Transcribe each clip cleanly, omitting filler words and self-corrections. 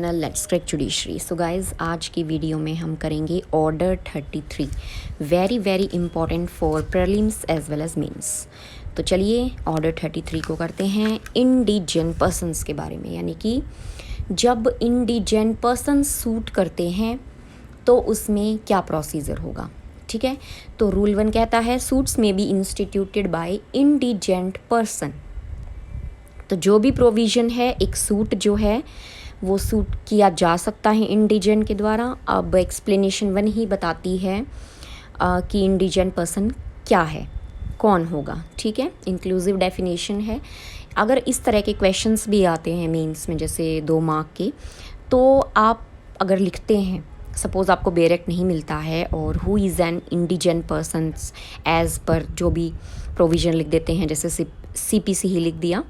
Let's crack judiciary. So guys, आज की video में हम करेंगे order 33, very important for prelims as well as mains. तो चलिए ऑर्डर 33 को करते हैं इंडिजेंट पर्सन्स के बारे में, यानी कि जब इंडिजेंट पर्सन सूट करते हैं तो उसमें क्या प्रोसीजर होगा। ठीक है, तो रूल 1 कहता है सूट्स में be instituted by indigent person. तो जो भी प्रोविज़न है, एक सूट जो है वो सूट किया जा सकता है इंडिजेंट के द्वारा। अब एक्सप्लेनेशन 1 ही बताती है कि इंडिजेंट पर्सन क्या है, कौन होगा। ठीक है, इंक्लूसिव डेफिनेशन है। अगर इस तरह के क्वेश्चंस भी आते हैं मेंस में, जैसे 2 मार्क के, तो आप अगर लिखते हैं, सपोज़ आपको बेरेक्ट नहीं मिलता है और who is an indigent persons as per जो भी प्रोविज़न लिख देते हैं, जैसे CPC ही लिख दिया,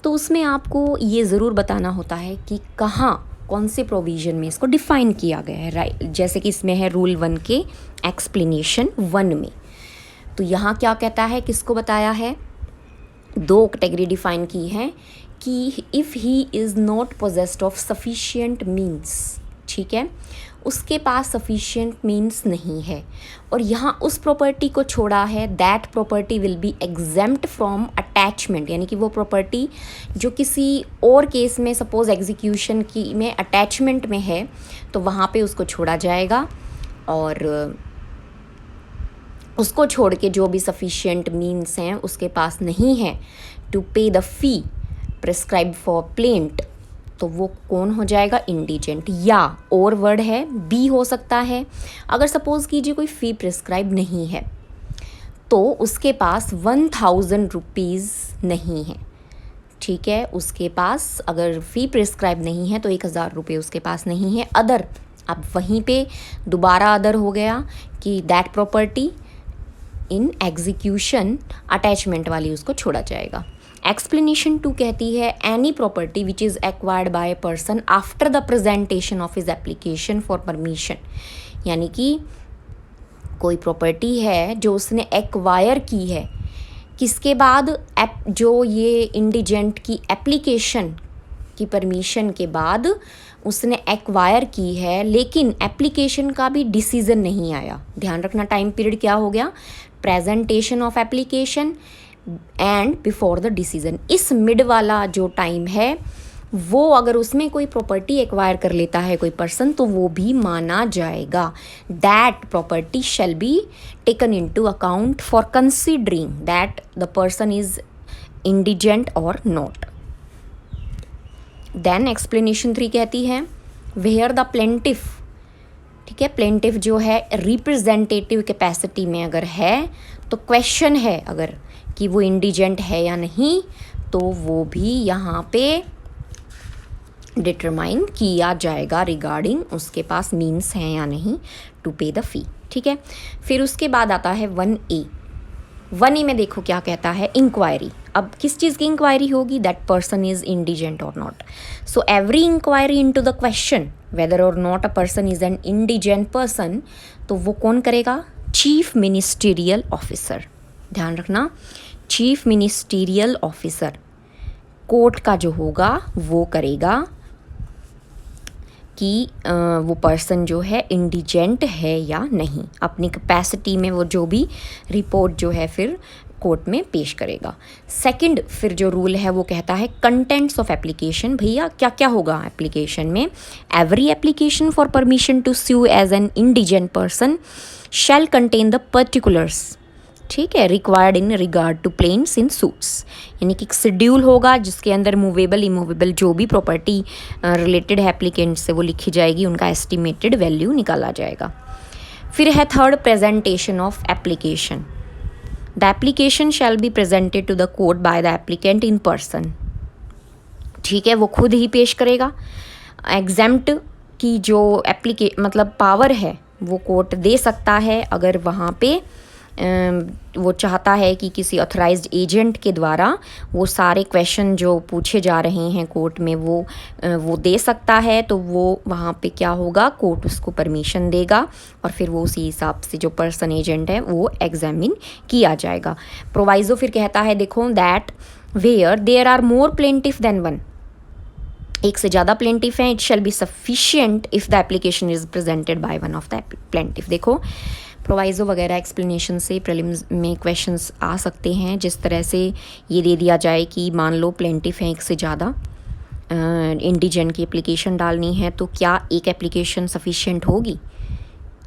तो उसमें आपको ये ज़रूर बताना होता है कि कहाँ कौन से प्रोविज़न में इसको डिफ़ाइन किया गया है, राइट। जैसे कि इसमें है रूल 1 के एक्सप्लेनेशन 1 में। तो यहाँ क्या कहता है, किसको बताया है, 2 कैटेगरी डिफ़ाइन की है कि if he is not possessed of sufficient means, ठीक है, उसके पास सफिशिएंट मीन्स नहीं है, और यहाँ उस प्रॉपर्टी को छोड़ा है, that property will be exempt from attachment, यानी कि वो प्रॉपर्टी जो किसी और केस में सपोज एग्जीक्यूशन की में अटैचमेंट में है, तो वहाँ पे उसको छोड़ा जाएगा, और उसको छोड़ के जो भी सफिशिएंट मीन्स हैं उसके पास नहीं है to pay the fee prescribe for plaint, तो वो कौन हो जाएगा, इंडिजेंट। या और वर्ड है बी हो सकता है, अगर सपोज़ कीजिए कोई फ़ी प्रिस्क्राइब नहीं है तो उसके पास 1000 रुपीज़ नहीं है। ठीक है, उसके पास अगर फ़ी प्रिस्क्राइब नहीं है तो 1000 रुपये उसके पास नहीं है। अदर, अब वहीं पे दोबारा अदर हो गया कि that property in execution attachment वाली, उसको छोड़ा जाएगा। एक्सप्लेनेशन 2 कहती है any property which is acquired by a person after the presentation of his application for permission, यानी कि कोई प्रॉपर्टी है जो उसने एक्वायर की है, किसके बाद, जो ये इंडिजेंट की एप्लीकेशन की परमिशन के बाद उसने एक्वायर की है, लेकिन एप्लीकेशन का भी डिसीज़न नहीं आया। ध्यान रखना, टाइम पीरियड क्या हो गया, presentation of application and before the decision. इस मिड वाला जो टाइम है, वो अगर उसमें कोई प्रॉपर्टी एक्वायर कर लेता है कोई पर्सन, तो वो भी माना जाएगा। That property shall be taken into account for considering that the person is indigent or not. Then explanation 3 कहती है वेयर द प्लेंटिफ, ठीक है, प्लेंटिफ जो है रिप्रेजेंटेटिव कैपेसिटी में अगर है, तो क्वेश्चन है अगर कि वो इंडिजेंट है या नहीं, तो वो भी यहाँ पे डिटरमाइन किया जाएगा रिगार्डिंग उसके पास मीन्स हैं या नहीं टू पे द फी। ठीक है, फिर उसके बाद आता है 1A। 1A में देखो क्या कहता है, इंक्वायरी। अब किस चीज़ की इंक्वायरी होगी, that person is indigent or not. So every inquiry into the question whether or not a person is an indigent person, तो वो कौन करेगा, चीफ मिनिस्टीरियल ऑफिसर। ध्यान रखना, चीफ मिनिस्टीरियल ऑफिसर कोर्ट का जो होगा वो करेगा कि वो पर्सन जो है इंडिजेंट है या नहीं। अपनी कैपेसिटी में वो जो भी रिपोर्ट जो है फिर कोर्ट में पेश करेगा। सेकंड फिर जो रूल है वो कहता है कंटेंट्स ऑफ एप्लीकेशन। भैया क्या क्या होगा एप्लीकेशन में, every application for permission to sue as an indigent person shall contain the particulars, ठीक है, required in regard to plaints in suits, यानी कि एक शेड्यूल होगा जिसके अंदर मूवेबल इमूवेबल जो भी प्रॉपर्टी रिलेटेड है एप्लीकेंट से वो लिखी जाएगी, उनका एस्टिमेटेड वैल्यू निकाला जाएगा। फिर है third, presentation of application. The application shall be presented to the court by the applicant in person, ठीक है, वो खुद ही पेश करेगा। एग्जेम्प्ट की जो मतलब पावर है वो कोर्ट दे सकता है अगर वहाँ पे वो चाहता है कि किसी ऑथराइज्ड एजेंट के द्वारा वो सारे क्वेश्चन जो पूछे जा रहे हैं कोर्ट में वो दे सकता है, तो वो वहाँ पे क्या होगा, कोर्ट उसको परमिशन देगा और फिर वो उसी हिसाब से जो पर्सन एजेंट है वो एग्जामिन किया जाएगा। प्रोवाइजो फिर कहता है देखो that where there are more plaintiff than one, एक से ज़्यादा प्लेंटिफ हैं, it shall be sufficient if the application is presented by one of the plaintiff. देखो प्रोवाइज़ो वगैरह एक्सप्लेनेशन से प्रीलिम्स में क्वेश्चंस आ सकते हैं, जिस तरह से ये दे दिया जाए कि मान लो प्लेंटिफ हैं एक से ज़्यादा, इंडिजन की एप्लीकेशन डालनी है, तो क्या एक एप्लीकेशन सफिशिएंट होगी?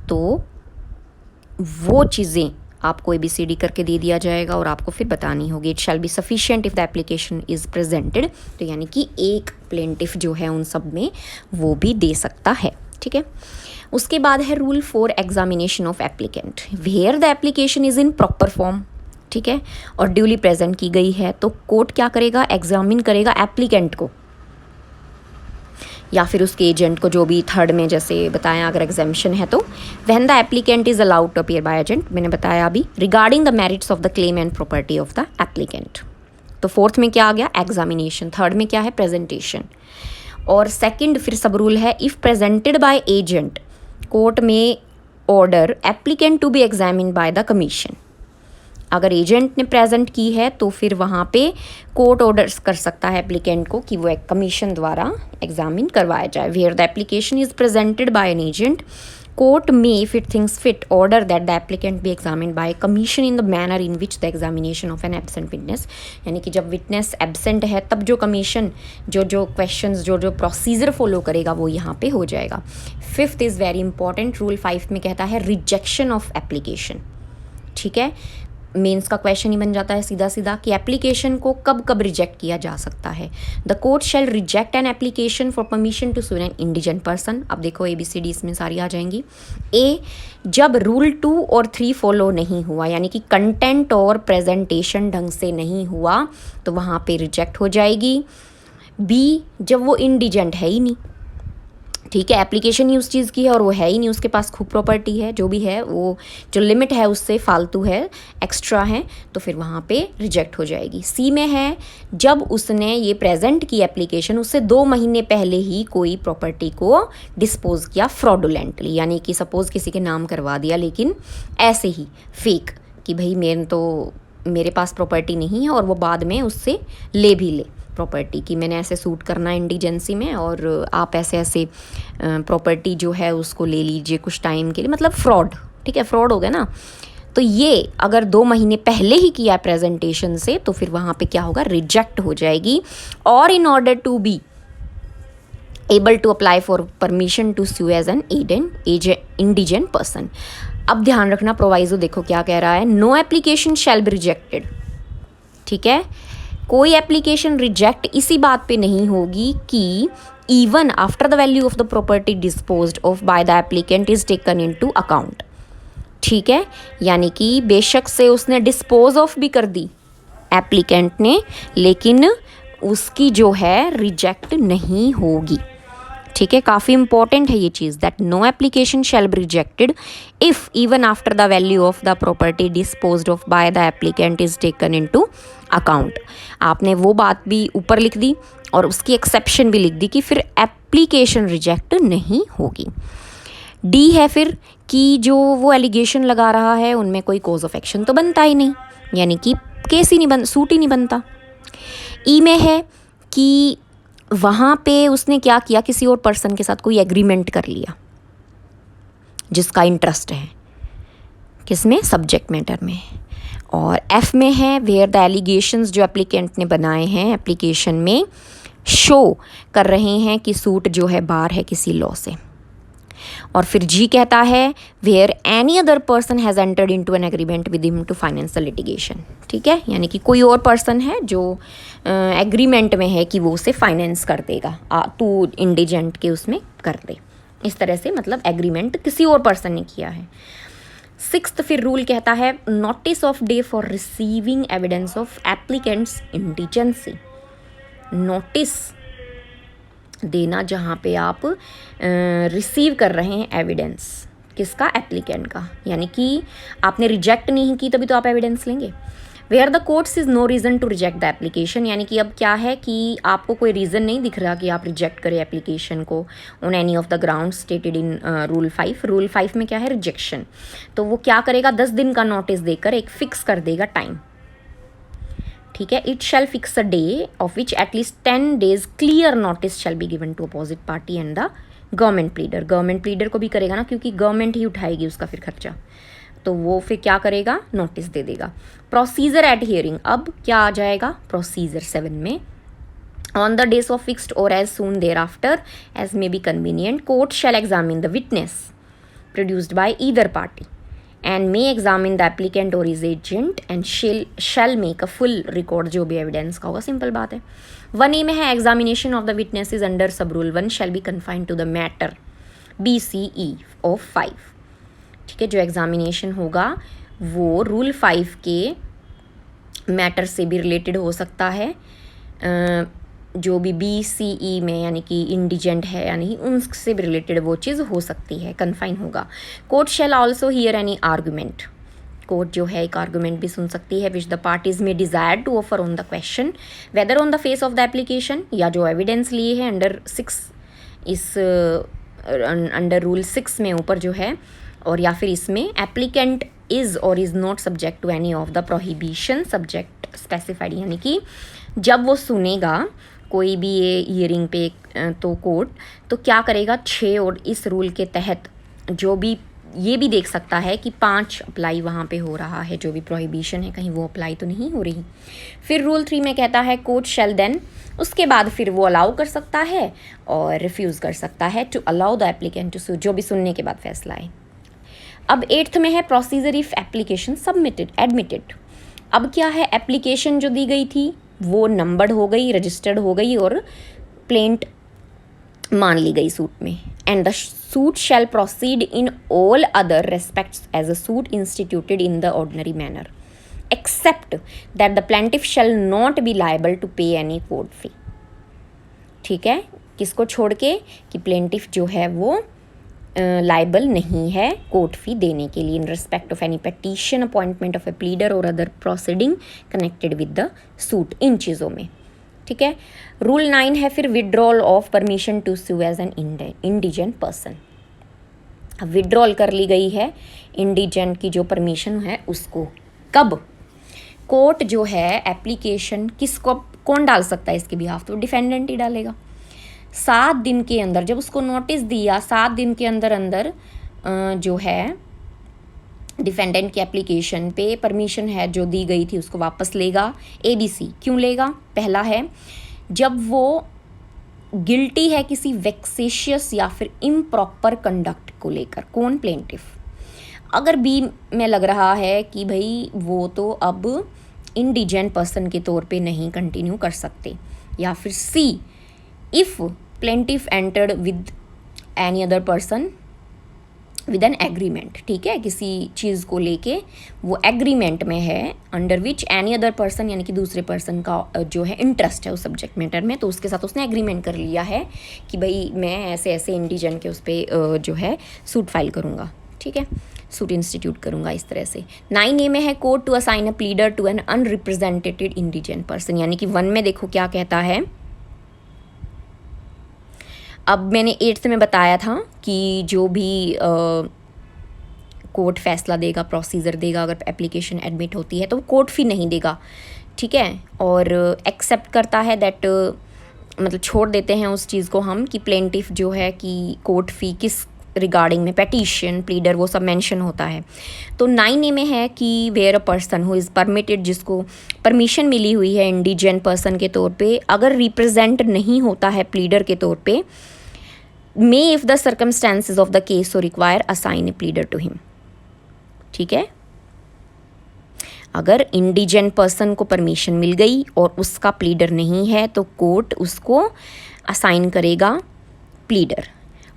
तो वो चीज़ें आपको ABCD करके दे दिया जाएगा और आपको फिर बतानी होगी। It shall be sufficient if the application is presented, तो यानी कि एक प्लेंटिफ जो है उन सब में वो भी दे सकता है, ठीक है। उसके बाद है rule 4 examination of applicant, where the application is in proper form, ठीक है, और ड्यूली प्रेजेंट की गई है, तो कोर्ट क्या करेगा? एग्जामिन करेगा एप्लीकेंट को या फिर उसके एजेंट को, जो भी थर्ड में जैसे बताया अगर एग्जामिशन है तो। When the applicant is allowed to appear by agent, मैंने बताया अभी, regarding the merits of the claim and property of the applicant. तो फोर्थ में क्या आ गया? एग्जामिनेशन। थर्ड में क्या है? प्रेजेंटेशन। और सेकंड फिर सब रूल है, if presented by agent court में order applicant to be examine by the commission. अगर एजेंट ने प्रेजेंट की है तो फिर वहाँ पे कोर्ट ऑर्डर्स कर सकता है एप्लीकेंट को कि वो एक कमीशन द्वारा एग्जामिन करवाया जाए। Where the application is presented by an agent, court में if it thinks fit order that the applicant be examine by commission in the manner in which the examination of an absent witness. यानी कि जब witness absent है तब जो commission जो questions जो procedure follow करेगा वो यहाँ पे हो जाएगा। Fifth is very important, rule 5 में कहता है रिजेक्शन ऑफ एप्लीकेशन, ठीक है। मेंस का क्वेश्चन ही बन जाता है सीधा सीधा कि एप्लीकेशन को कब कब रिजेक्ट किया जा सकता है। The court shall reject an application for permission to sue an indigent person. अब देखो ABCD इसमें सारी आ जाएंगी। ए, जब रूल 2 और 3 फॉलो नहीं हुआ, यानी कि कंटेंट और प्रेजेंटेशन ढंग से नहीं हुआ तो वहाँ पे रिजेक्ट हो जाएगी। बी, जब वो इंडिजेंट है ही नहीं, ठीक है, एप्लीकेशन ही उस चीज़ की है और वो है ही नहीं, उसके पास खूब प्रॉपर्टी है, जो भी है वो जो लिमिट है उससे फालतू है, एक्स्ट्रा है, तो फिर वहाँ पे रिजेक्ट हो जाएगी। सी में है, जब उसने ये प्रेजेंट की एप्लीकेशन उससे 2 महीने पहले ही कोई प्रॉपर्टी को डिस्पोज किया फ्रॉडुलेंटली, यानी कि सपोज़ किसी के नाम करवा दिया लेकिन ऐसे ही फेक कि भाई मेरे पास प्रॉपर्टी नहीं है और वो बाद में उससे ले भी ले प्रॉपर्टी कि मैंने ऐसे सूट करना इंडिजेंसी में और आप ऐसे ऐसे प्रॉपर्टी जो है उसको ले लीजिए कुछ टाइम के लिए, मतलब फ्रॉड, ठीक है, फ्रॉड हो गया ना। तो ये अगर 2 महीने पहले ही किया प्रेजेंटेशन से तो फिर वहाँ पे क्या होगा? रिजेक्ट हो जाएगी। और in order to be able to apply for permission to sue as an indigent person. अब ध्यान रखना, प्रोवाइजो देखो क्या कह रहा है, no application shall be rejected, ठीक है, कोई एप्लीकेशन रिजेक्ट इसी बात पे नहीं होगी कि even after the value of the property disposed of by the applicant is taken into account, ठीक है, यानी कि बेशक से उसने डिस्पोज ऑफ भी कर दी एप्लीकेंट ने, लेकिन उसकी जो है रिजेक्ट नहीं होगी, ठीक है। काफ़ी इंपॉर्टेंट है ये चीज़, that no application shall be rejected if even after the value of the property disposed of by the applicant is taken into account. आपने वो बात भी ऊपर लिख दी और उसकी एक्सेप्शन भी लिख दी कि फिर एप्लीकेशन रिजेक्ट नहीं होगी। डी है फिर कि जो वो एलिगेशन लगा रहा है उनमें कोई कॉज ऑफ एक्शन तो बनता ही नहीं, यानी कि केस ही नहीं बन सूट ही नहीं बनता। ई में है कि वहाँ पे उसने क्या किया, किसी और पर्सन के साथ कोई एग्रीमेंट कर लिया जिसका इंटरेस्ट है किसमें? सब्जेक्ट मैटर में। और एफ में है वेयर द एलिगेशंस जो एप्लीकेंट ने बनाए हैं एप्लीकेशन में शो कर रहे हैं कि सूट जो है बार है किसी लॉ से। और फिर जी कहता है where any other person has entered into an agreement with him to finance the litigation, ठीक है, यानी कि कोई और पर्सन है जो एग्रीमेंट में है कि वो उसे फाइनेंस कर देगा, तू इंडिजेंट के उसमें कर दे, इस तरह से मतलब एग्रीमेंट किसी और पर्सन ने किया है। 6th फिर रूल कहता है notice of day for receiving evidence of applicant's indigency. Notice देना जहाँ पे आप रिसीव कर रहे हैं एविडेंस किसका? एप्लीकेंट का, यानी कि आपने रिजेक्ट नहीं की तभी तो आप एविडेंस लेंगे। Where the courts is no reason to reject the application, यानी कि अब क्या है कि आपको कोई रीज़न नहीं दिख रहा कि आप रिजेक्ट करें एप्लीकेशन को on any of the ground stated in rule 5। Rule 5 में क्या है? रिजेक्शन। तो वो क्या करेगा? 10 दिन का नोटिस देकर एक फिक्स कर देगा टाइम, ठीक है, it shall fix a day of which at least 10 days clear notice shall be given to opposite party and the government pleader. Government pleader को भी करेगा ना, क्योंकि गवर्नमेंट ही उठाएगी उसका फिर खर्चा, तो वो फिर क्या करेगा, नोटिस दे देगा। प्रोसीजर एट हियरिंग, अब क्या आ जाएगा प्रोसीजर 7 में, on the days of fixed or as soon thereafter as may be convenient court shall examine the witness produced by either party and may examine the applicant or his agent and shall make a full record, जो भी evidence का होगा, simple बात है। 1A में है examination of the witnesses under sub rule 1 shall be confined to the matter BCE of 5। ठीक है, जो एग्जामिनेशन होगा वो रूल 5 के मैटर से भी रिलेटेड हो सकता है, जो भी BCE में यानी कि इंडिजेंट है यानी उनसे भी रिलेटेड वो चीज़ हो सकती है, कन्फाइन होगा। Court shall also hear any argument, court जो है एक आर्गूमेंट भी सुन सकती है which the parties may desire to offer on the question whether on the face of the application, या जो एविडेंस लिए है अंडर 6 इस अंडर रूल 6 में ऊपर जो है, और या फिर इसमें applicant is or is not subject to any of the prohibition subject specified, यानी कि जब वो सुनेगा कोई भी ये हियरिंग पे तो कोर्ट तो क्या करेगा 6 और इस रूल के तहत जो भी ये भी देख सकता है कि 5 अप्लाई वहाँ पे हो रहा है, जो भी प्रोहिबिशन है कहीं वो अप्लाई तो नहीं हो रही। फिर रूल 3 में कहता है कोर्ट शैल देन, उसके बाद फिर वो अलाउ कर सकता है और रिफ्यूज़ कर सकता है to allow the applicant to sue, जो भी सुनने के बाद फैसला है। अब 8th में है procedure if application submitted admitted. अब क्या है, एप्लीकेशन जो दी गई थी वो नंबर्ड हो गई, रजिस्टर्ड हो गई और प्लेंट मान ली गई सूट में, and the suit shall proceed in all other respects as a suit instituted in the ordinary manner except that the plaintiff shall not be liable to pay any court fee. ठीक है, किसको छोड़ के, कि plaintiff जो है वो liable नहीं है कोर्ट फी देने के लिए in respect of any petition, appointment of a pleader or other proceeding connected with the suit, इन चीज़ों में। ठीक है, रूल 9 है फिर withdrawal of permission to sue as an indigent person. Withdrawal कर ली गई है इंडिजेंट की जो परमिशन है उसको, कब, कोर्ट जो है एप्लीकेशन किसको कौन डाल सकता है इसके बिहाफ, तो डिफेंडेंट ही डालेगा। 7 दिन के अंदर, जब उसको नोटिस दिया 7 दिन के अंदर अंदर जो है डिफेंडेंट की एप्लीकेशन पे परमिशन है जो दी गई थी उसको वापस लेगा। ABC क्यों लेगा, पहला है जब वो गिल्टी है किसी वेक्सेशियस या फिर इम्प्रॉपर कंडक्ट को लेकर, कौन, प्लेंटिफ। अगर B में लग रहा है कि भाई वो तो अब इंडिजेंट पर्सन के तौर पे नहीं कंटिन्यू कर सकते, या फिर C if plaintiff entered with any other person with an agreement। ठीक है, किसी चीज़ को लेके वो एग्रीमेंट में है under which any other person यानी कि दूसरे पर्सन का जो है इंटरेस्ट है उस सब्जेक्ट मैटर में, तो उसके साथ उसने एग्रीमेंट कर लिया है कि भाई मैं ऐसे ऐसे इंडिजेंट के उस पर जो है सूट फाइल करूँगा, ठीक है, सूट इंस्टीट्यूट करूँगा इस तरह से। 9A में है court to assign a pleader to an unrepresented indigent person, यानी कि 1 में देखो क्या कहता है। अब मैंने 8th में बताया था कि जो भी कोर्ट फैसला देगा, प्रोसीजर देगा, अगर एप्लीकेशन एडमिट होती है तो कोर्ट फी नहीं देगा, ठीक है, और एक्सेप्ट करता है दैट, मतलब छोड़ देते हैं उस चीज़ को हम कि प्लेंटिफ जो है कि कोर्ट फी किस रिगार्डिंग में, पेटिशन, प्लीडर, वो सब मेंशन होता है। तो 9A में है कि where a person who is permitted, जिसको परमिशन मिली हुई है इंडिजेंट पर्सन के तौर पे, अगर रिप्रेजेंट नहीं होता है प्लीडर के तौर पे, may if the circumstances of the case so require assign a pleader to him। ठीक है, अगर इंडिजेंट पर्सन को परमिशन मिल गई और उसका प्लीडर नहीं है तो कोर्ट उसको असाइन करेगा प्लीडर।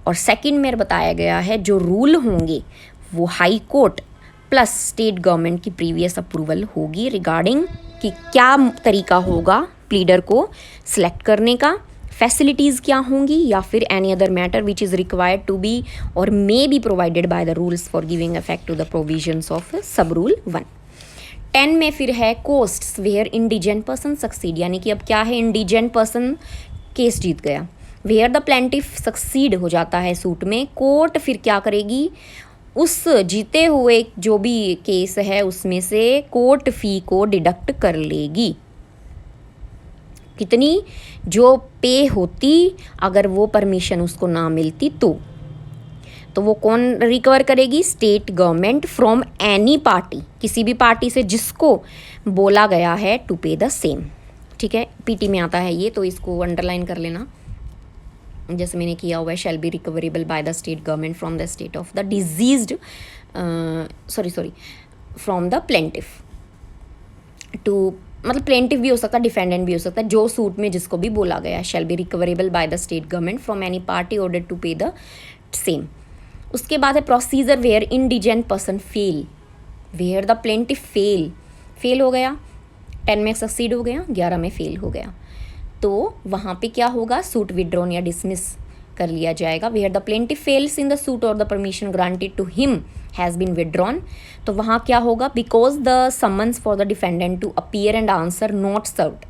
और सेकंड में बताया गया है जो रूल होंगे वो high court plus state government की प्रीवियस अप्रूवल होगी रिगार्डिंग कि क्या तरीका होगा प्लीडर को सिलेक्ट करने का, फैसिलिटीज़ क्या होंगी, या फिर any other matter which is required to be or may be provided by the rules for giving effect to the provisions of sub rule 1। 10 में फिर है costs where indigent person succeed, यानी कि अब क्या है, इंडिजेंट पर्सन केस जीत गया, where the plaintiff succeed हो जाता है सूट में, कोर्ट फिर क्या करेगी, उस जीते हुए जो भी केस है उसमें से कोर्ट फी को डिडक्ट कर लेगी। कितनी, जो पे होती अगर वो परमिशन उसको ना मिलती तो वो कौन रिकवर करेगी? State government from any party, किसी भी पार्टी से जिसको बोला गया है टू पे द सेम। ठीक है, पीटी में आता है ये, तो इसको अंडरलाइन कर लेना जैसे मैंने किया हुआ है। Shall be recoverable by the state government from the state of the deceased, from the plaintiff too, मतलब प्लेंटिफ भी हो सकता है, डिफेंडेंट भी हो सकता है, जो सूट में जिसको भी बोला गया है। Shall be recoverable by the state government from any party order to pay the same. उसके बाद है procedure where indigent person fail, where the plaintiff fail हो गया, 10 में सक्सीड हो गया, 11 में फेल हो गया, तो वहाँ पे क्या होगा? सूट विड्रॉन या डिसमिस कर लिया जाएगा। Where the plaintiff fails in the suit or the permission granted to him has been withdrawn, तो वहाँ क्या होगा? Because the summons for the defendant to appear and answer not served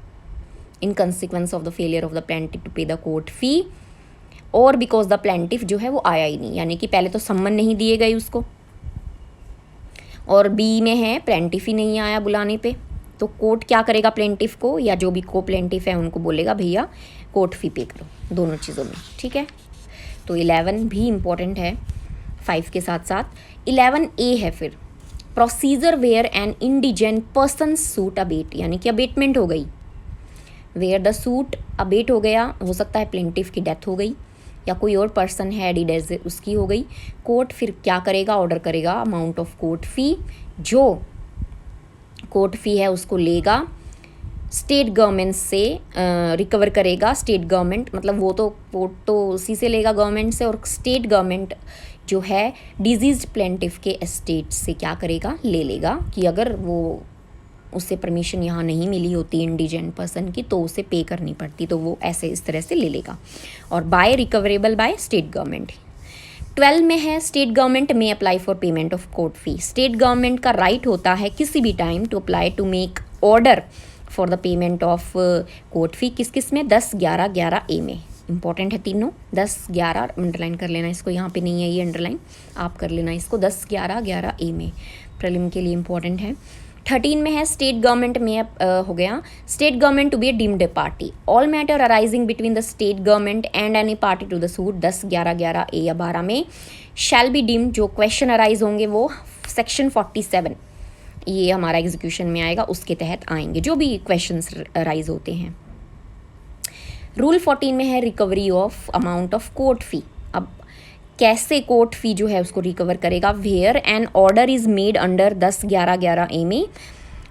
in consequence of the failure of the plaintiff to pay the court fee, और because the plaintiff जो है वो आया ही नहीं, यानी कि पहले तो सम्मन नहीं दिए गए उसको, और बी में है प्लेंटिफ ही नहीं आया बुलाने पे, तो कोर्ट क्या करेगा? प्लेंटिफ को या जो भी को प्लेंटिफ है उनको बोलेगा भैया कोर्ट फी पे करो, दोनों चीज़ों में। ठीक है, तो 11 भी इम्पॉर्टेंट है 5 के साथ साथ। 11A है फिर procedure where an indigent person suit abate, यानी कि अबेटमेंट हो गई, वेयर द सूट अबेट हो गया, हो सकता है प्लेंटिफ की डेथ हो गई या कोई और पर्सन है डिडेज उसकी हो गई। कोर्ट फिर क्या करेगा? ऑर्डर करेगा अमाउंट ऑफ कोर्ट फ़ी, जो कोर्ट फ़ी है उसको लेगा स्टेट गवर्नमेंट से, रिकवर करेगा स्टेट गवर्नमेंट, मतलब वो तो कोर्ट तो उसी से लेगा गवर्नमेंट से, और स्टेट गवर्नमेंट जो है डिजीज प्लेंटिफ के एस्टेट से क्या करेगा? ले लेगा कि अगर वो उससे परमिशन यहाँ नहीं मिली होती इंडिजेंट पर्सन की तो उसे पे करनी पड़ती, तो वो ऐसे इस तरह से ले लेगा, और by recoverable by state government. 12 में है स्टेट गवर्नमेंट में apply for payment of court fee, state government का राइट होता है किसी भी time to apply to make order for the payment of court fee. किस किस में? 10, 11, 11A में। इंपॉर्टेंट है तीनों, 10, 11 अंडरलाइन कर लेना इसको, यहाँ पे नहीं है ये अंडरलाइन, आप कर लेना इसको, 10, 11, 11A में प्रीलिम के लिए इंपॉर्टेंट है। 13 में है स्टेट गवर्नमेंट में हो गया, state government to be a deemed party, all matter arising between the state government and any party to the suit. 10, 11, 11A या 12 में शैल बी डीम्ड, जो क्वेश्चन अराइज होंगे वो सेक्शन 47 ये हमारा एग्जीक्यूशन में आएगा, उसके तहत आएंगे जो भी क्वेश्चंस अराइज होते हैं। रूल 14 में है recovery of amount of court fee. अब कैसे कोर्ट फी जो है उसको रिकवर करेगा? Where an order is made under 10, 11, 11A में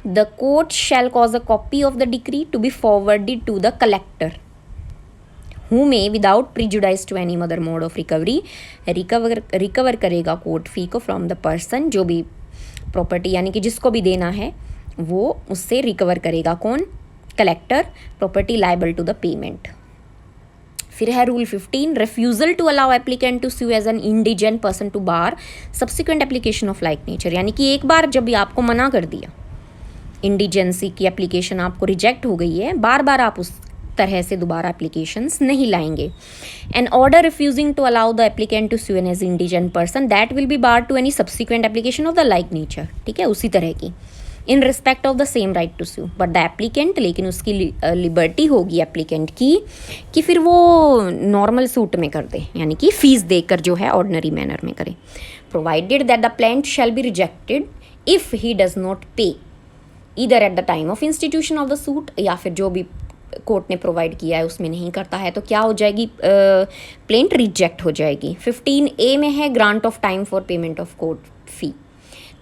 the court shall cause a copy of the decree to be forwarded to the collector who may without prejudice to any other mode of recovery, recover करेगा court fee को from the person, जो भी property यानी कि जिसको भी देना है वो उससे रिकवर करेगा। कौन? Collector, property liable to the payment. फिर है rule 15 refusal to allow applicant to sue as an indigent person to bar subsequent application of like nature, यानी कि एक बार जब भी आपको मना कर दिया, इंडिजेंसी की एप्लीकेशन आपको रिजेक्ट हो गई है, बार बार आप उस तरह से दोबारा एप्लीकेशंस नहीं लाएंगे। An order refusing to allow the applicant to sue an as indigent person that will be bar to any subsequent application of the like nature. ठीक है, उसी तरह की in respect of the same right to sue but the applicant, लेकिन उसकी liberty होगी applicant की कि फिर वो नॉर्मल सूट में कर दे, यानी कि फीस देकर जो है ऑर्डिनरी मैनर में करे, provided that the plaint shall be rejected if he does not pay either at the time of institution of the suit, या फिर जो भी कोर्ट ने प्रोवाइड किया है उसमें नहीं करता है तो क्या हो जाएगी? प्लेंट रिजेक्ट हो जाएगी। 15A में है grant of time for payment of court fee,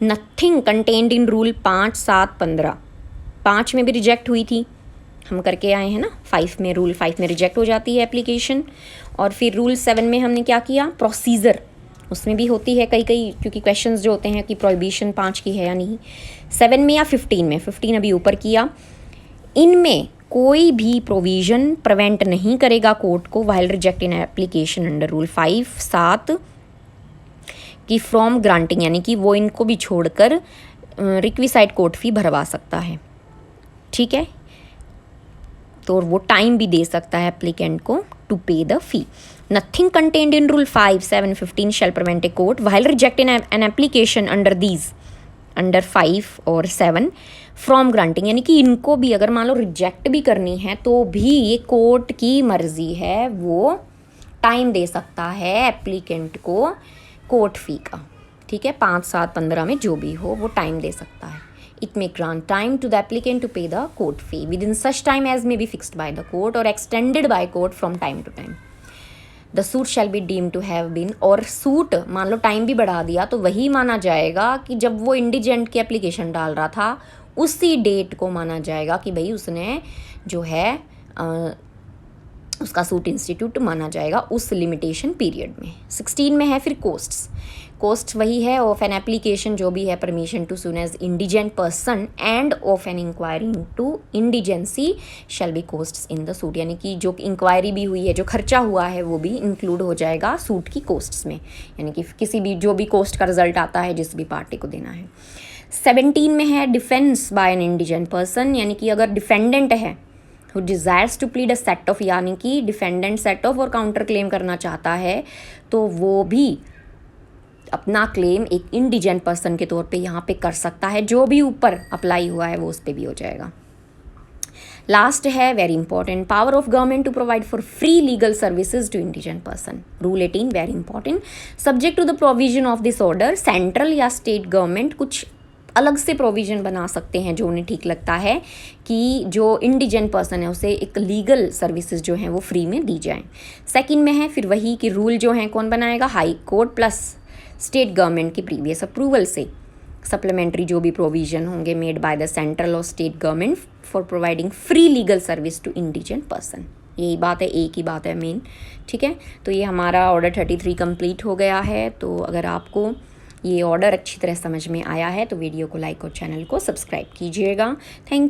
nothing contained in rule 5, 7, 15। 5 में भी रिजेक्ट हुई थी, हम करके आए हैं ना, 5 में, रूल 5 में रिजेक्ट हो जाती है एप्लीकेशन। और फिर रूल 7 में हमने क्या किया? प्रोसीजर, उसमें भी होती है कई क्योंकि क्वेश्चंस जो होते हैं कि प्रोहिबिशन 5 की है या नहीं। 7 में या 15 में, 15 अभी ऊपर किया, इनमें कोई भी प्रोविज़न प्रिवेंट नहीं करेगा कोर्ट को वाइल रिजेक्ट इन एप्लीकेशन अंडर रूल 5, 7 कि फ्रॉम ग्रांटिंग, यानी कि वो इनको भी छोड़कर रिक्विसाइड कोर्ट फी भरवा सकता है। ठीक है, तो वो टाइम भी दे सकता है एप्लीकेंट को to pay the fee. Nothing contained in rule 5, 7, 15 shall prevent a court while rejecting an application under these under 5 और 7 फ्रॉम ग्रांटिंग, यानी कि इनको भी अगर मान लो रिजेक्ट भी करनी है तो भी ये कोर्ट की मर्जी है, वो टाइम दे सकता है एप्लीकेंट को कोर्ट फ़ी का, ठीक है, 5, 7, 15 में जो भी हो वो टाइम दे सकता है। It may grant time to the applicant to pay the court fee within such time as may be fixed by the court or extended by court from time to time. The suit shall be deem to have been, और suit मान लो time भी बढ़ा दिया तो वही माना जाएगा कि जब वो इंडिजेंट की एप्लीकेशन डाल रहा था उसी डेट को माना जाएगा कि भाई उसने जो है उसका सूट इंस्टीट्यूट माना जाएगा उस लिमिटेशन पीरियड में। 16 में है फिर कोस्ट वही है ऑफ एन एप्लीकेशन जो भी है permission to sue as indigent person and of an inquiry to indigency shall be costs in the suit, यानी कि जो इंक्वायरी भी हुई है, जो खर्चा हुआ है वो भी इंक्लूड हो जाएगा सूट की कोस्ट्स में, यानी कि किसी भी जो भी कोस्ट का रिजल्ट आता है जिस भी पार्टी को देना है। 17 में है defence by an indigent person, यानी कि अगर डिफेंडेंट है who desires to plead a set of, यानी कि डिफेंडेंट सेट ऑफ और काउंटर क्लेम करना चाहता है तो वो भी अपना क्लेम एक इंडिजेंट पर्सन के तौर पे यहाँ पे कर सकता है, जो भी ऊपर अप्लाई हुआ है वो उस पर भी हो जाएगा। लास्ट है very important, power of government to provide for free legal services to indigent person. Rule 18 very important, subject to the provision of this order central या स्टेट गवर्नमेंट कुछ अलग से प्रोविज़न बना सकते हैं जो उन्हें ठीक लगता है कि जो इंडिजेंट पर्सन है उसे एक लीगल सर्विसेज जो हैं वो फ्री में दी जाएं। सेकंड में है फिर वही कि रूल जो हैं कौन बनाएगा, high court plus state government की प्रीवियस अप्रूवल से सप्लीमेंट्री जो भी प्रोविज़न होंगे मेड बाय द सेंट्रल और state government for providing free legal service to indigent person. यही बात है, एक ही बात है मेन, ठीक है। तो ये हमारा ऑर्डर 33 कंप्लीट हो गया है। तो अगर आपको ये ऑर्डर अच्छी तरह समझ में आया है तो वीडियो को लाइक और चैनल को सब्सक्राइब कीजिएगा। थैंक